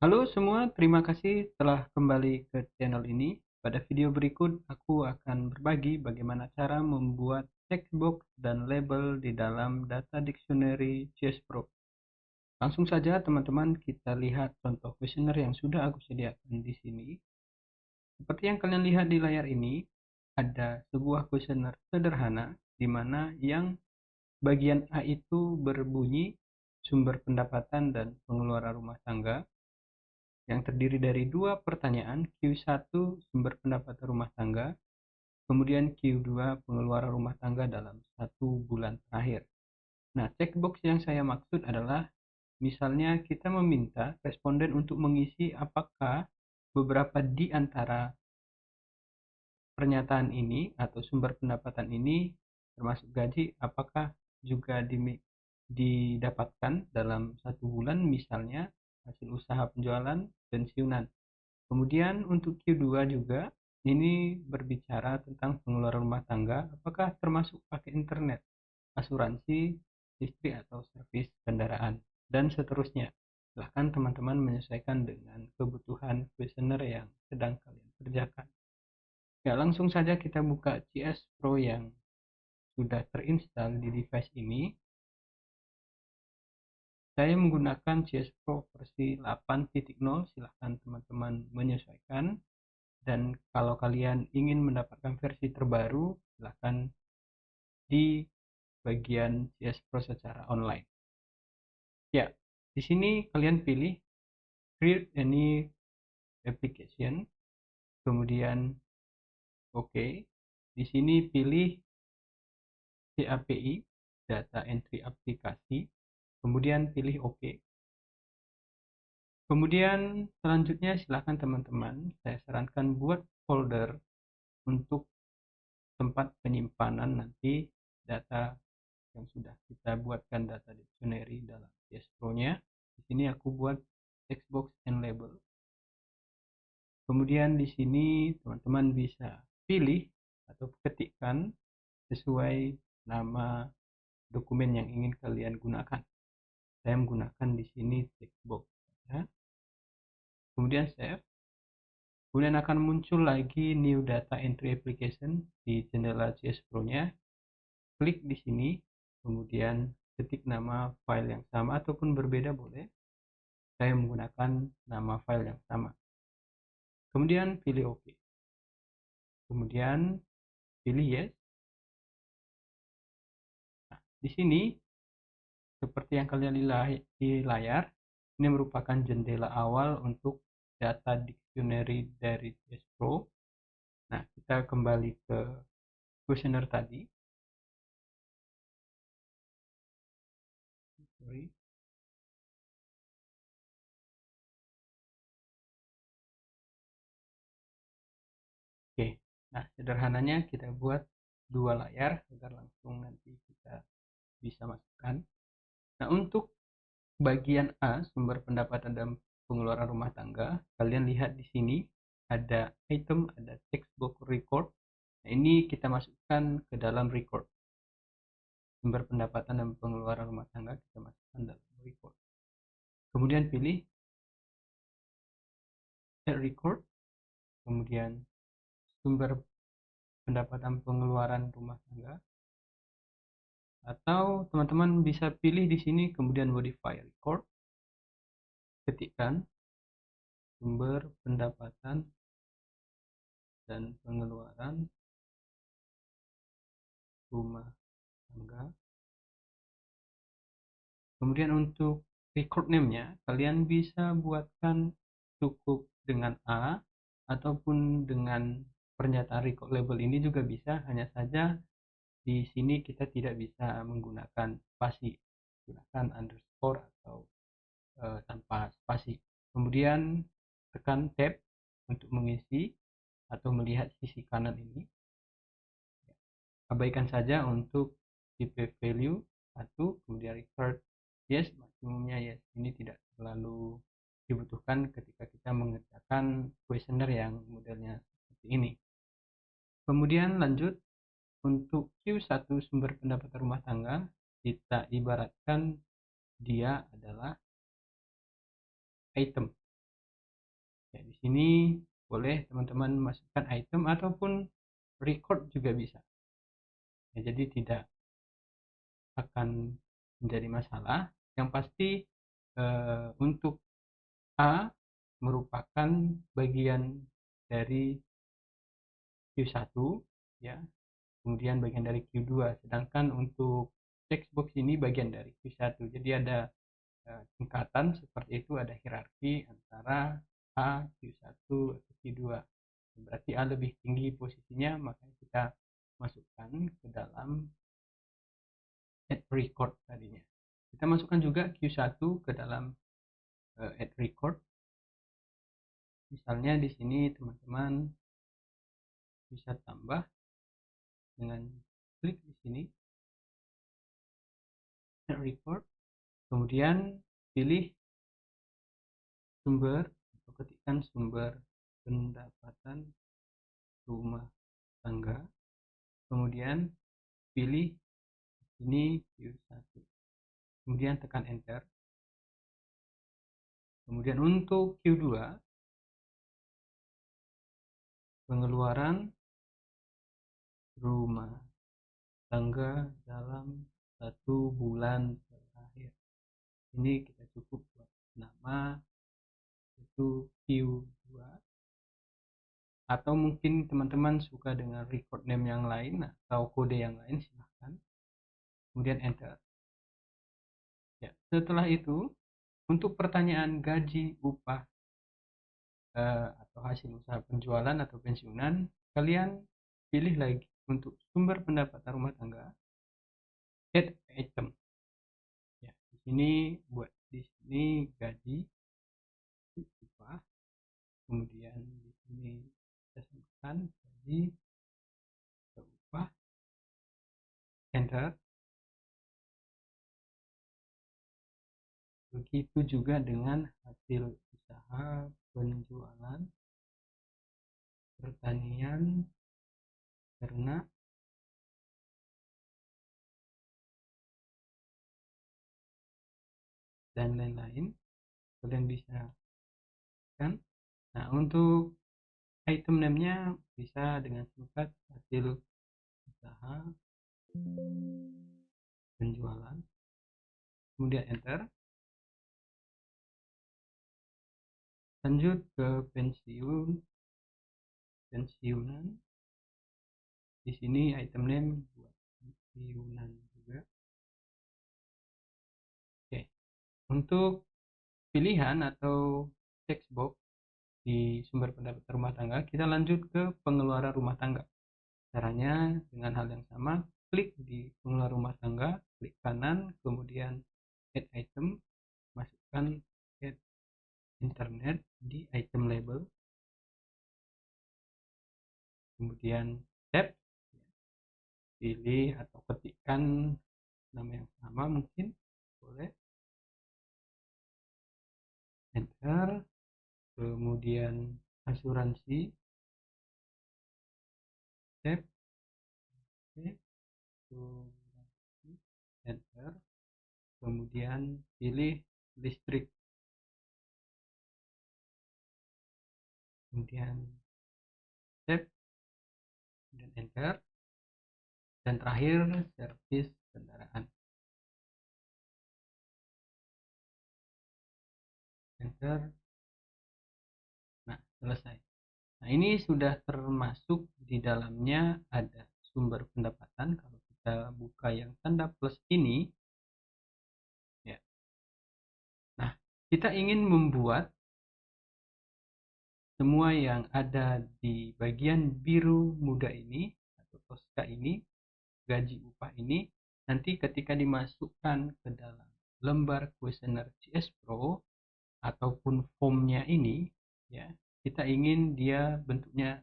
Halo semua, terima kasih telah kembali ke channel ini. Pada video berikut, aku akan berbagi bagaimana cara membuat checkbox dan label di dalam data dictionary JS Pro. Langsung saja teman-teman kita lihat contoh kuesioner yang sudah aku sediakan di sini. Seperti yang kalian lihat di layar ini, ada sebuah kuesioner sederhana di mana yang bagian A itu berbunyi sumber pendapatan dan pengeluaran rumah tangga, yang terdiri dari dua pertanyaan. Q1 sumber pendapatan rumah tangga, kemudian Q2 pengeluaran rumah tangga dalam 1 bulan terakhir. Nah, checkbox yang saya maksud adalah misalnya kita meminta responden untuk mengisi apakah beberapa di antara pernyataan ini atau sumber pendapatan ini termasuk gaji, apakah juga didapatkan dalam 1 bulan, misalnya hasil usaha penjualan, pensiunan. Kemudian untuk Q2 juga ini berbicara tentang pengeluaran rumah tangga, apakah termasuk pakai internet, asuransi, listrik atau servis kendaraan, dan seterusnya. Silahkan teman-teman menyesuaikan dengan kebutuhan kuesioner yang sedang kalian kerjakan. Ya, langsung saja kita buka JS Pro yang sudah terinstall di device ini. Saya menggunakan JS Pro versi 8.0, silahkan teman-teman menyesuaikan. Dan kalau kalian ingin mendapatkan versi terbaru, silahkan di bagian JS Pro secara online. Ya, di sini kalian pilih create any application, kemudian OK. Di sini pilih DAPI, data entry aplikasi, kemudian pilih OK. Kemudian selanjutnya silahkan teman-teman, saya sarankan buat folder untuk tempat penyimpanan nanti data yang sudah kita buatkan, data dictionary dalam JS Pro-nya. Di sini aku buat textbox and label. Kemudian di sini teman-teman bisa pilih atau ketikkan sesuai nama dokumen yang ingin kalian gunakan. Saya menggunakan di sini textbox ya. Kemudian save. Kemudian akan muncul lagi new data entry application di jendela JS Pro-nya. Klik di sini, kemudian ketik nama file yang sama ataupun berbeda boleh. Saya menggunakan nama file yang sama. Kemudian pilih OK. Kemudian pilih yes. Nah, di sini seperti yang kalian lihat di layar, ini merupakan jendela awal untuk data dictionary dari JS Pro. Nah, kita kembali ke kuesioner tadi. Sorry. Oke, nah sederhananya kita buat dua layar agar langsung nanti kita bisa masukkan. Nah, untuk bagian A, sumber pendapatan dan pengeluaran rumah tangga, kalian lihat di sini ada item, ada textbox record. Nah, ini kita masukkan ke dalam record. Sumber pendapatan dan pengeluaran rumah tangga kita masukkan dalam record. Kemudian pilih add record, kemudian sumber pendapatan pengeluaran rumah tangga, atau teman-teman bisa pilih di sini kemudian modify record, ketikkan sumber pendapatan dan pengeluaran rumah tangga. Kemudian untuk record name-nya kalian bisa buatkan cukup dengan A ataupun dengan pernyataan record label ini juga bisa, hanya saja di sini kita tidak bisa menggunakan spasi, gunakan underscore atau tanpa spasi. Kemudian tekan tab untuk mengisi atau melihat sisi kanan ini. Abaikan saja untuk tipe value 1, kemudian record yes, maksimumnya yes. Ini tidak terlalu dibutuhkan ketika kita mengerjakan kuesioner yang modelnya seperti ini. Kemudian lanjut untuk Q1 sumber pendapatan rumah tangga, kita ibaratkan dia adalah item. sini boleh teman-teman masukkan item ataupun record juga bisa. Ya, jadi tidak akan menjadi masalah. Yang pasti untuk A merupakan bagian dari Q1 ya, kemudian bagian dari Q2, sedangkan untuk textbox ini bagian dari Q1. Jadi ada tingkatan seperti itu, ada hierarki antara A, Q1 atau Q2. Berarti A lebih tinggi posisinya, maka kita masukkan ke dalam add record tadinya. Kita masukkan juga Q1 ke dalam add record. Misalnya di sini teman-teman bisa tambah dengan klik di sini add record, kemudian pilih sumber atau ketikkan sumber pendapatan rumah tangga, kemudian pilih ini Q1, kemudian tekan enter. Kemudian untuk Q2 pengeluaran rumah tangga dalam 1 bulan terakhir, ini kita cukup buat nama itu Q2, atau mungkin teman-teman suka dengan record name yang lain atau kode yang lain, silahkan. Kemudian enter ya. Setelah itu untuk pertanyaan gaji, upah, atau hasil usaha penjualan atau pensiunan, kalian pilih lagi untuk sumber pendapatan rumah tangga, add item ya. Di sini buat di sini gaji, upah, kemudian di sini kita sebutkan gaji, upah, enter. Begitu juga dengan hasil usaha penjualan, pertanian, ternak, dan lain-lain. Kalian bisa kan. Nah, untuk item name-nya bisa dengan singkat hasil usaha penjualan, kemudian enter. Lanjut ke pensiunan. Di sini item name buat pensiunan juga. Oke. Untuk pilihan atau text box di sumber pendapatan rumah tangga, kita lanjut ke pengeluaran rumah tangga. Caranya dengan hal yang sama, klik di pengeluaran rumah tangga, klik kanan, kemudian add item, masukkan add internet di item label, kemudian tab, pilih atau ketikkan nama yang sama, mungkin boleh, enter. Kemudian asuransi, tab, enter. Kemudian pilih listrik, kemudian tab dan enter. Dan terakhir servis kendaraan, enter. Nah, selesai. Nah, ini sudah termasuk di dalamnya ada sumber pendapatan. Kalau kita buka yang tanda plus ini ya. Nah, kita ingin membuat semua yang ada di bagian biru muda ini atau toska ini, gaji upah ini, nanti ketika dimasukkan ke dalam lembar kuesioner CS Pro ataupun formnya ini ya, kita ingin dia bentuknya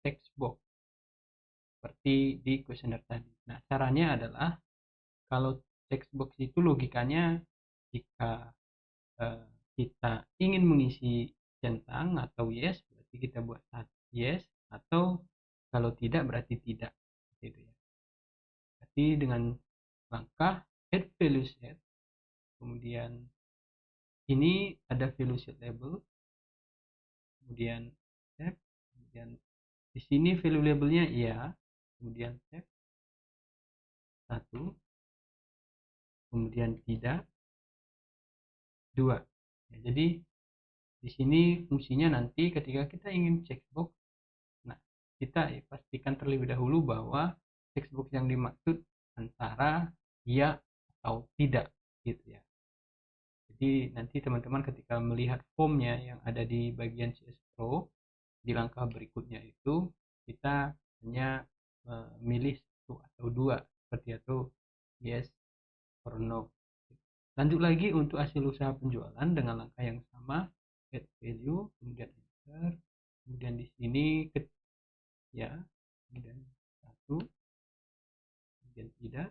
text box seperti di kuesioner tadi. Nah, caranya adalah kalau text box itu logikanya jika kita ingin mengisi centang atau yes, berarti kita buat yes, atau kalau tidak berarti tidak, gitu ya. Berarti dengan langkah add value set, kemudian ini ada value set label, kemudian save, kemudian di sini value labelnya iya, kemudian save 1, kemudian tidak 2. Ya, jadi di sini fungsinya nanti ketika kita ingin checkbox, nah kita pastikan terlebih dahulu bahwa checkbox yang dimaksud antara iya atau tidak gitu ya. Jadi nanti teman-teman ketika melihat formnya yang ada di bagian CS Pro di langkah berikutnya itu kita hanya memilih 1 atau 2 seperti itu, yes or no. Lanjut lagi untuk hasil usaha penjualan dengan langkah yang sama, add value, kemudian enter, kemudian di sini ya, kemudian 1, kemudian tidak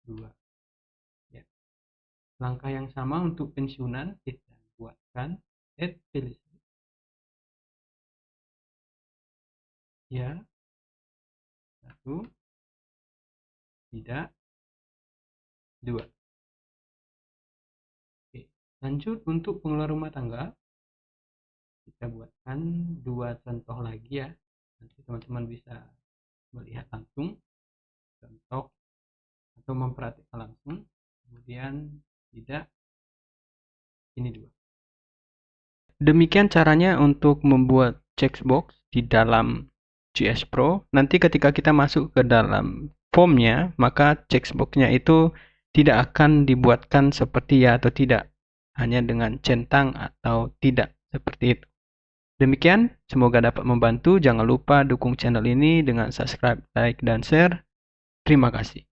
2 ya. Langkah yang sama untuk pensiunan kita buatkan add value ya, 1, tidak 2. Oke. Lanjut untuk pengeluaran rumah tangga, kita buatkan 2 contoh lagi ya, nanti teman-teman bisa melihat langsung contoh atau memperhatikan langsung, kemudian tidak, ini 2. Demikian caranya untuk membuat checkbox di dalam GS Pro. Nanti ketika kita masuk ke dalam formnya, maka checkboxnya itu tidak akan dibuatkan seperti ya atau tidak, hanya dengan centang atau tidak seperti itu. Demikian, semoga dapat membantu. Jangan lupa dukung channel ini dengan subscribe, like, dan share. Terima kasih.